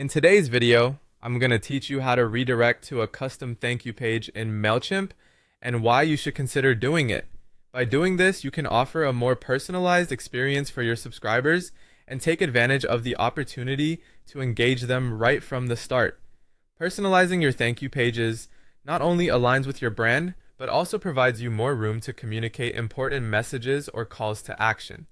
In today's video, I'm going to teach you how to redirect to a custom thank you page in Mailchimp and why you should consider doing it. By doing this, you can offer a more personalized experience for your subscribers and take advantage of the opportunity to engage them right from the start. Personalizing your thank you pages not only aligns with your brand, but also provides you more room to communicate important messages or calls to action.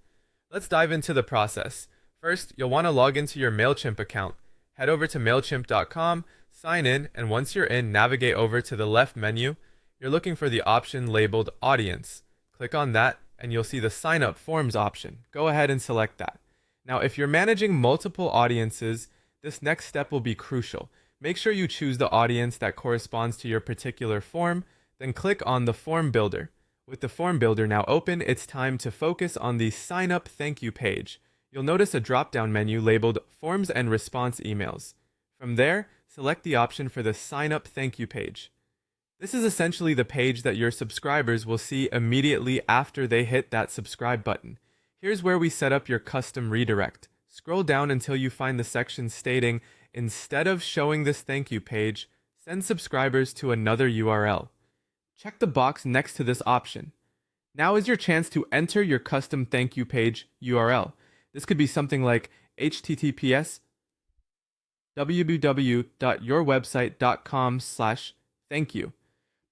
Let's dive into the process. First, you'll want to log into your Mailchimp account. Head over to Mailchimp.com, sign in, and once you're in, navigate over to the left menu. You're looking for the option labeled Audience. Click on that, and you'll see the Sign Up Forms option. Go ahead and select that. Now, if you're managing multiple audiences, this next step will be crucial. Make sure you choose the audience that corresponds to your particular form, then click on the Form Builder. With the Form Builder now open, it's time to focus on the Sign Up Thank You page. You'll notice a drop-down menu labeled Forms and Response Emails. From there, select the option for the Sign Up Thank You page. This is essentially the page that your subscribers will see immediately after they hit that subscribe button. Here's where we set up your custom redirect. Scroll down until you find the section stating, instead of showing this thank you page, send subscribers to another URL. Check the box next to this option. Now is your chance to enter your custom thank you page URL. This could be something like https www.yourwebsite.com/thankyou.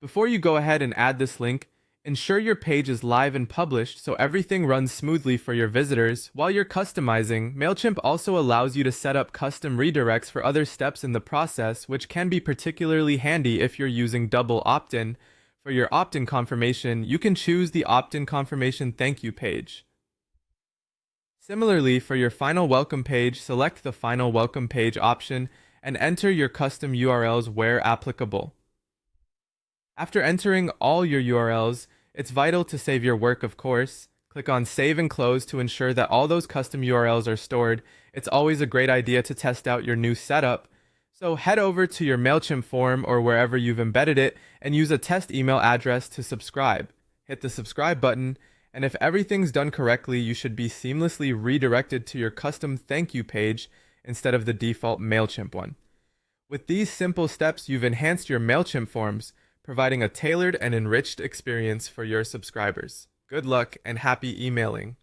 Before you go ahead and add this link, ensure your page is live and published so everything runs smoothly for your visitors. While you're customizing, Mailchimp also allows you to set up custom redirects for other steps in the process, which can be particularly handy if you're using double opt-in. For your opt-in confirmation, you can choose the opt-in confirmation thank you page. Similarly, for your final welcome page, select the final welcome page option and enter your custom URLs where applicable. After entering all your URLs, it's vital to save your work, of course. Click on Save and Close to ensure that all those custom URLs are stored. It's always a great idea to test out your new setup. So head over to your Mailchimp form or wherever you've embedded it and use a test email address to subscribe. Hit the subscribe button, and if everything's done correctly, you should be seamlessly redirected to your custom thank you page instead of the default Mailchimp one. With these simple steps, you've enhanced your Mailchimp forms, providing a tailored and enriched experience for your subscribers. Good luck and happy emailing.